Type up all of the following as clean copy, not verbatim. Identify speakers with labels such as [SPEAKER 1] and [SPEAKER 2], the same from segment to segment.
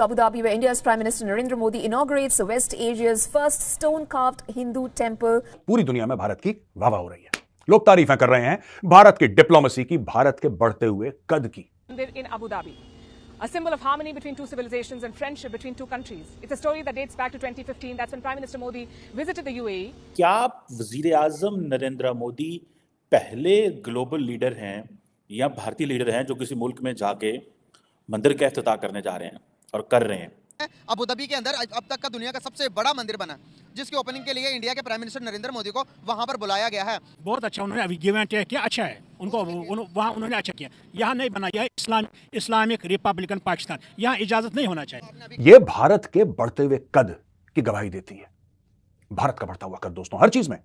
[SPEAKER 1] Abu Dhabi, where India's Prime Minister Narendra Modi inaugurates West Asia's first stone-carved Hindu temple.
[SPEAKER 2] पूरी दुनिया में भारत की वाह-वाह हो रही है। लोग तारीफें कर रहे हैं भारत की डिप्लोमेसी की, भारत के बढ़ते हुए कद की।
[SPEAKER 3] In Abu Dhabi, a symbol of harmony between two civilizations and friendship between two countries. It's a story that dates back to 2015. That's when Prime Minister Modi visited the UAE.
[SPEAKER 4] क्या वजीर आजम नरेंद्र मोदी पहले global leader हैं या भारतीय leader हैं जो किसी मुल्क में जाके मंदिर का इफ्तिताह करने जा रहे हैं और कर रहे हैं?
[SPEAKER 5] अबू धाबी के अंदर अब तक का दुनिया का सबसे बड़ा मंदिर बना, जिसकी ओपनिंग के लिए इंडिया के प्राइम मिनिस्टर नरेंद्र मोदी को वहां पर बुलाया गया है।
[SPEAKER 6] बहुत अच्छा उन्होंने अभी गिव एंड टेक किया, अच्छा है उनको वहाँ उन्होंने अच्छा किया। यहाँ नहीं बना, यह इस्लामिक रिपब्लिकन पाकिस्तान, यहाँ इजाजत नहीं होना चाहिए।
[SPEAKER 2] ये भारत के बढ़ते हुए कद की गवाही देती है। भारत का बढ़ता हुआ कद दोस्तों, हर चीज में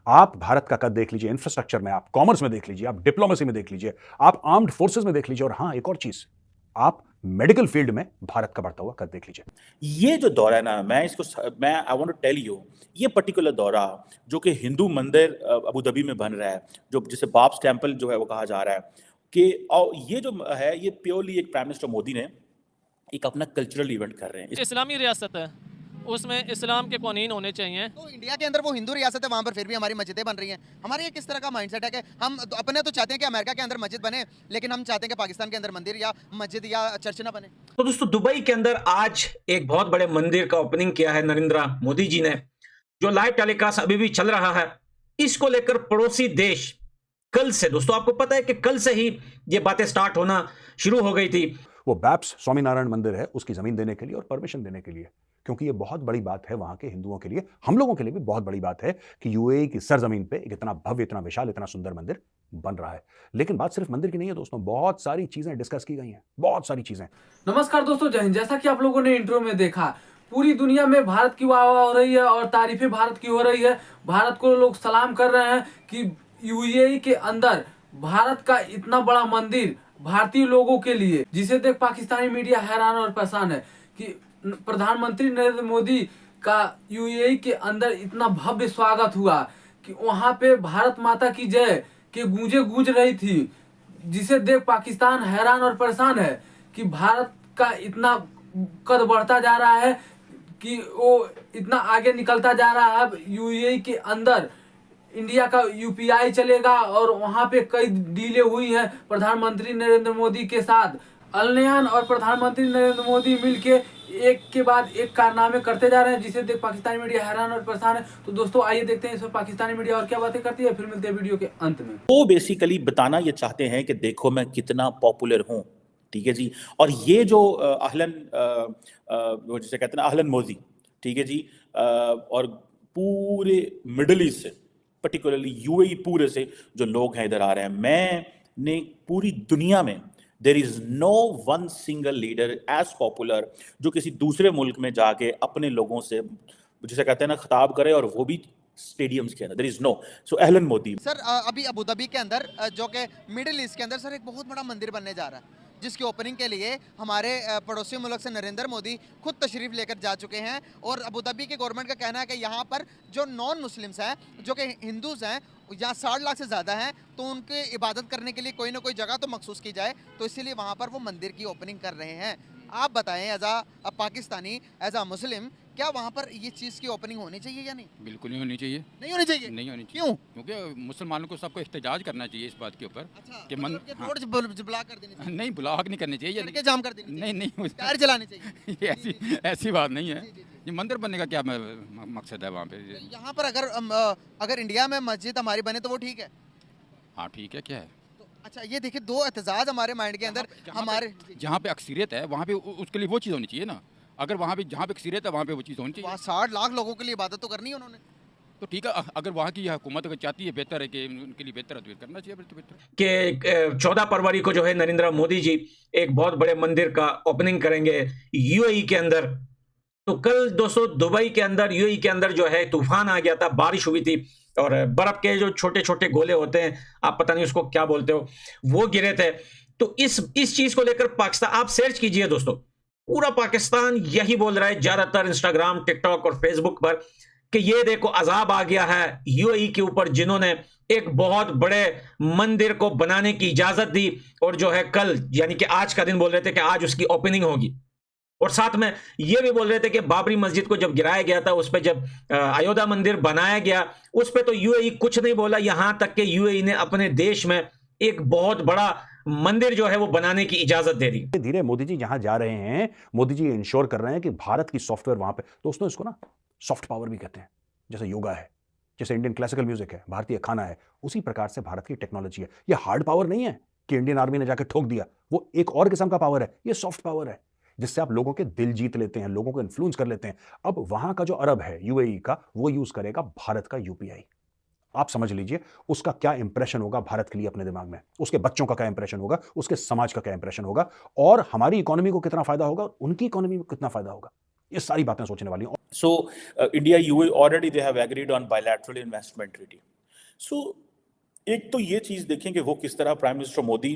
[SPEAKER 2] आप भारत का कद देख लीजिए, इंफ्रास्ट्रक्चर में, आप कॉमर्स में देख लीजिए, आप डिप्लोमेसी में देख लीजिए, आप आर्म्ड फोर्सेस में देख लीजिए, और हां एक और चीज, आप मेडिकल फील्ड में भारत का बढ़ता हुआ कद देख लीजिए।
[SPEAKER 4] ये जो दौरा है ना, मैं I want to tell you, ये पर्टिकुलर दौरा जो कि हिंदू मंदिर अबू धाबी में बन रहा है, जो जिसे बाब्स टेम्पल जो है वो कहा जा रहा है, कि और ये जो है ये प्योरली एक प्राइम मिनिस्टर मोदी ने एक अपना कल्चरल इवेंट कर रहे हैं।
[SPEAKER 7] इस्लामी रियासत है, उसमें इस्लाम के कानून होने चाहिए।
[SPEAKER 5] तो इंडिया के अंदर वो हिंदू रियासत है, वहां पर फिर भी हमारी मस्जिदें बन रही हैं। हमारे ये किस तरह का माइंडसेट है कि हम तो अपने तो चाहते हैं कि अमेरिका के अंदर मस्जिद बने, लेकिन हम चाहते हैं कि पाकिस्तान के अंदर मंदिर या मस्जिद या चर्च ना बने।
[SPEAKER 8] तो दोस्तों, दुबई के अंदर आज एक बहुत बड़े मंदिर का ओपनिंग किया है नरेंद्र मोदी जी ने, जो लाइव टेलीकास्ट अभी भी चल रहा है। इसको लेकर पड़ोसी देश कल से, दोस्तों आपको पता है कि कल से ही ये बातें स्टार्ट होना शुरू हो गई थी।
[SPEAKER 2] वो बैप्स स्वामीनारायण मंदिर है, उसकी जमीन देने के लिए और परमिशन देने के लिए, क्योंकि ये बहुत बड़ी बात है वहां के हिंदुओं के लिए, हम लोगों के लिए भी बहुत बड़ी बात है कि यूएई की सरजमीन पे एक इतना भव्य, इतना विशाल, इतना सुंदर मंदिर बन रहा है। लेकिन बात सिर्फ मंदिर की नहीं है दोस्तों, बहुत सारी चीजें डिस्कस की गई हैं, बहुत सारी चीजें।
[SPEAKER 9] नमस्कार दोस्तों, जय हिंद। जैसा कि आप लोगों ने इंट्रो में देखा, पूरी दुनिया में भारत की वाह वाह हो रही है और तारीफें भारत की हो रही है। भारत को लोग सलाम कर रहे हैं कि यूएई के अंदर भारत का इतना बड़ा मंदिर भारतीय लोगों के लिए, जिसे देख पाकिस्तानी मीडिया हैरान और परेशान है कि प्रधानमंत्री नरेंद्र मोदी का यूएई के अंदर इतना भव्य स्वागत हुआ कि वहां पे भारत माता की जय के गूंजे गूंज रही थी, जिसे देख पाकिस्तान हैरान और परेशान है कि भारत का इतना कद बढ़ता जा रहा है कि वो इतना आगे निकलता जा रहा है। अब यूएई के अंदर इंडिया का यूपीआई चलेगा और वहां पे कई डीलें हुई हैं प्रधानमंत्री नरेंद्र मोदी के साथ। अलनयान और प्रधानमंत्री नरेंद्र मोदी मिलके एक के बाद एक कारनामे करते जा रहे हैं, जिसे देख पाकिस्तानी मीडिया हैरान और परेशान है। तो दोस्तों आइए देखते हैं इस पर पाकिस्तानी मीडिया और क्या बातें करती है, फिर मिलते हैं वीडियो के अंत में।
[SPEAKER 4] वो बेसिकली बताना ये चाहते हैं कि देखो मैं कितना पॉपुलर हूँ, ठीक है जी। और ये जो जिसे कहते हैं अहलन मोदी, ठीक है जी, और पूरे मिडल ईस्ट से, पर्टिकुलरली यूएई पूरे से जो लोग हैं इधर आ रहे हैं। मैंने पूरी दुनिया में there is no one single leader as popular जो किसी दूसरे मुल्क में जाके अपने लोगों से जिसे कहते हैं ना खिताब करे, और वो भी स्टेडियम्स के अंदर। There is no. सो अहलन मोदी
[SPEAKER 5] सर, अभी अबू धाबी के अंदर जो कि मिडिल ईस्ट के अंदर सर एक बहुत बड़ा मंदिर बनने जा रहा है, जिसकी ओपनिंग के लिए हमारे पड़ोसी मुल्क से नरेंद्र मोदी खुद तशरीफ लेकर जा चुके हैं। और अबू धाबी की गवर्नमेंट का कहना है कि यहाँ पर जो नॉन मुस्लिम्स हैं, जो कि हिंदूज हैं, यहाँ 60 लाख से ज़्यादा हैं, तो उनके इबादत करने के लिए कोई ना कोई जगह तो मखसूस की जाए, तो इसीलिए वहाँ पर वो मंदिर की ओपनिंग कर रहे हैं। आप बताएं एज आ पाकिस्तानी, एज आ मुस्लिम, क्या वहाँ पर ये चीज़ की ओपनिंग होनी चाहिए या नहीं?
[SPEAKER 10] बिल्कुल नहीं होनी चाहिए।
[SPEAKER 5] नहीं होनी चाहिए?
[SPEAKER 10] नहीं होनी चाहिए।
[SPEAKER 5] क्यों?
[SPEAKER 10] क्योंकि मुसलमानों को सबको एहतजाज करना चाहिए इस बात के ऊपर।
[SPEAKER 5] अच्छा,
[SPEAKER 10] कि
[SPEAKER 5] रोड ब्लॉक कर देनी चाहिए?
[SPEAKER 10] नहीं, ब्लॉक नहीं करनी चाहिए,
[SPEAKER 5] सड़कें जाम कर देनी चाहिए?
[SPEAKER 10] नहीं,
[SPEAKER 5] टायर चलाने चाहिए?
[SPEAKER 10] ये ऐसी बात नहीं है। ये मंदिर बनने का क्या मकसद है वहाँ पे?
[SPEAKER 5] यहाँ पर अगर इंडिया में मस्जिद हमारी बने तो वो ठीक है?
[SPEAKER 10] हाँ ठीक है, क्या है?
[SPEAKER 5] अच्छा, ये देखिए, दो एहतजाज हमारे माइंड के अंदर, हमारे
[SPEAKER 10] जहाँ पे अक्सरियत है वहाँ पे उसके लिए वो चीज़ होनी चाहिए ना। अगर वहाँ पे जहाँ पे अक्सरियत है वहाँ पे वो चीज़ होनी चाहिए।
[SPEAKER 5] वहाँ 60 लाख लोगों के लिए इबादत तो करनी है उन्होंने।
[SPEAKER 10] तो ठीक है, अगर वहाँ की हुकूमत अगर चाहती है बेहतर है कि उनके लिए बेहतर है तो करना चाहिए बेहतर।
[SPEAKER 8] कि 14 फरवरी को जो है नरेंद्र मोदी जी एक बहुत बड़े मंदिर का ओपनिंग करेंगे यूएई के अंदर। तो कल दोस्तों दुबई के अंदर, यूएई के अंदर जो है तूफान आ गया था, बारिश हुई थी और बर्फ के जो छोटे छोटे गोले होते हैं, आप पता नहीं उसको क्या बोलते हो, वो गिरे थे। तो इस चीज को लेकर पाकिस्तान, आप सर्च कीजिए दोस्तों, पूरा पाकिस्तान यही बोल रहा है, ज्यादातर इंस्टाग्राम, टिकटॉक और फेसबुक पर, कि ये देखो अजाब आ गया है यूएई के ऊपर, जिन्होंने एक बहुत बड़े मंदिर को बनाने की इजाजत दी और जो है कल यानी कि आज का दिन बोल रहे थे कि आज उसकी ओपनिंग होगी। और साथ में ये भी बोल रहे थे कि बाबरी मस्जिद को जब गिराया गया था, उस पर जब अयोध्या मंदिर बनाया गया, उस पर तो यूएई कुछ नहीं बोला। यहां तक कि यूएई ने अपने देश में एक बहुत बड़ा मंदिर जो है वो बनाने की इजाजत दे दी।
[SPEAKER 2] धीरे मोदी जी जहां जा रहे हैं, मोदी जी इंश्योर कर रहे हैं कि भारत की सॉफ्टवेयर वहां पे, दोस्तों इसको ना सॉफ्ट पावर भी कहते हैं। जैसे योगा है, जैसे इंडियन क्लासिकल म्यूजिक है, भारतीय खाना है, उसी प्रकार से भारत की टेक्नोलॉजी है। ये हार्ड पावर नहीं है कि इंडियन आर्मी ने जाकर ठोक दिया, वो एक और किस्म का पावर है। ये सॉफ्ट पावर है जिससे आप लोगों के दिल जीत लेते हैं, लोगों को इन्फ्लुएंस कर लेते हैं। अब वहां का जो अरब है यूएई का, वो यूज करेगा भारत का यूपीआई। आप समझ लीजिए उसका क्या इंप्रेशन होगा भारत के लिए अपने दिमाग में, उसके बच्चों का क्या इंप्रेशन होगा, उसके समाज का क्या इंप्रेशन होगा, और हमारी इकोनॉमी को कितना फायदा होगा, उनकी इकोनॉमी को कितना फायदा होगा। ये सारी बातें सोचने वाली हैं।
[SPEAKER 4] So India UAE already they have agreed on bilateral investment treaty. So एक तो ये चीज देखें कि वो किस तरह प्राइम मिनिस्टर मोदी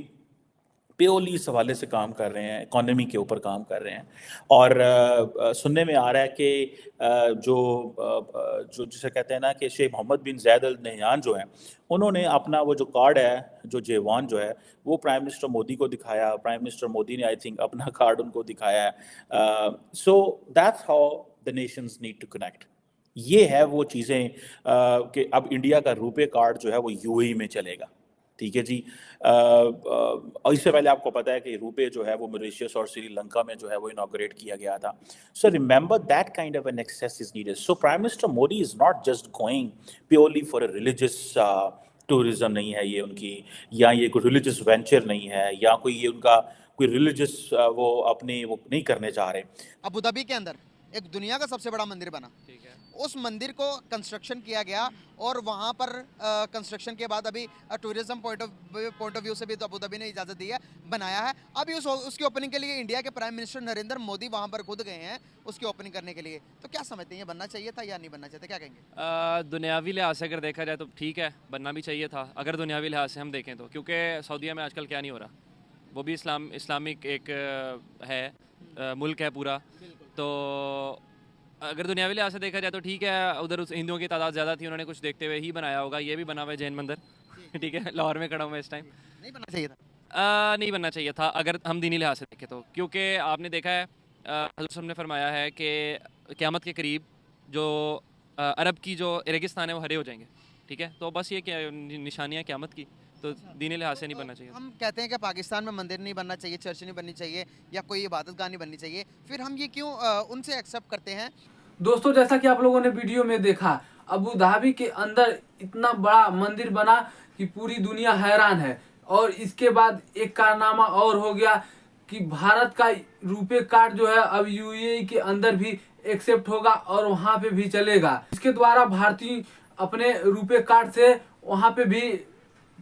[SPEAKER 4] प्योरली इस हवाले से काम कर रहे हैं, इकोनॉमी के ऊपर काम कर रहे हैं। और सुनने में आ रहा है कि जो जिसे कहते हैं ना कि शेख मोहम्मद बिन ज़ायद अल नहयान जो हैं, उन्होंने अपना वो जो कार्ड है, जो J1 जो है, वो प्राइम मिनिस्टर मोदी को दिखाया। प्राइम मिनिस्टर मोदी ने आई थिंक अपना कार्ड उनको दिखाया है। So that's how the nations need to connect. ये है वो चीज़ें कि अब इंडिया का रुपे कार्ड जो है वो यूएई में चलेगा, ठीक है जी। और इससे पहले आपको पता है कि रुपे जो है वो मॉरिशस और श्रीलंका में जो है वो इनॉग्रेट किया गया था। So remember that kind of an access is needed. So prime minister Modi is not just going purely for a religious tourism नहीं है ये उनकी, या ये कोई रिलीजियस वेंचर नहीं है, या कोई ये उनका कोई रिलीजियस वो अपने वो नहीं करने जा रहे।
[SPEAKER 5] अबू धाबी के अंदर एक दुनिया का सबसे बड़ा मंदिर बना, ठीक है, उस मंदिर को कंस्ट्रक्शन किया गया और वहाँ पर कंस्ट्रक्शन के बाद अभी टूरिज्म पॉइंट ऑफ व्यू से भी तो अबू धाबी ने इजाज़त दी है, बनाया है। अभी उसकी ओपनिंग के लिए इंडिया के प्राइम मिनिस्टर नरेंद्र मोदी वहाँ पर खुद गए हैं उसकी ओपनिंग करने के लिए। तो क्या समझते हैं, ये बनना चाहिए था या नहीं बनना चाहिए था, क्या कहेंगे?
[SPEAKER 7] दुनियावी लिहाज से अगर देखा जाए तो ठीक है, बनना भी चाहिए था अगर दुनियावी लिहाज से हम देखें तो, क्योंकि सऊदीया में आजकल क्या नहीं हो रहा, वो भी इस्लामिक एक है मुल्क है पूरा। तो अगर दुनियावी लिहाज से देखा जाए तो ठीक है, उधर उस हिंदुओं की तादाद ज़्यादा थी, उन्होंने कुछ देखते हुए ही बनाया होगा। ये भी बना हुआ है जैन मंदिर, ठीक है, लाहौर में खड़ा हुआ है इस टाइम।
[SPEAKER 5] नहीं बनना चाहिए था,
[SPEAKER 7] नहीं बनना चाहिए था अगर हम दीनी लिहाज से देखें तो, क्योंकि आपने देखा है हज़रत साहब ने फरमाया है कि क़यामत के करीब जो अरब की जो रेगिस्तान है वो हरे हो जाएंगे, ठीक है। तो बस ये क्या निशानियाँ क़यामत की, तो दीनी लिहाज से नहीं बनना चाहिए।
[SPEAKER 5] हम कहते हैं कि पाकिस्तान में मंदिर नहीं बनना चाहिए, चर्च नहीं बननी चाहिए, या कोई इबादतगाह नहीं बननी चाहिए, फिर हम ये क्यों उनसे एक्सेप्ट करते हैं?
[SPEAKER 9] दोस्तों, जैसा कि आप लोगों ने वीडियो में देखा, अबू धाबी के अंदर इतना बड़ा मंदिर बना कि पूरी दुनिया हैरान है। और इसके बाद एक कारनामा और हो गया कि भारत का रुपे कार्ड जो है अब यूएई के अंदर भी एक्सेप्ट होगा और वहाँ पे भी चलेगा। इसके द्वारा भारतीय अपने रुपे कार्ड से वहाँ पे भी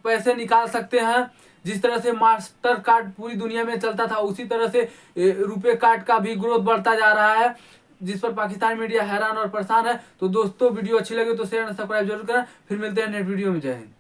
[SPEAKER 9] पैसे निकाल सकते हैं। जिस तरह से मास्टर कार्ड पूरी दुनिया में चलता था, उसी तरह से रुपे कार्ड का भी ग्रोथ बढ़ता जा रहा है, जिस पर पाकिस्तान मीडिया हैरान और परेशान है। तो दोस्तों, वीडियो अच्छी लगे तो शेयर और सब्सक्राइब जरूर करें। फिर मिलते हैं नेक्स्ट वीडियो में। जय हिंद।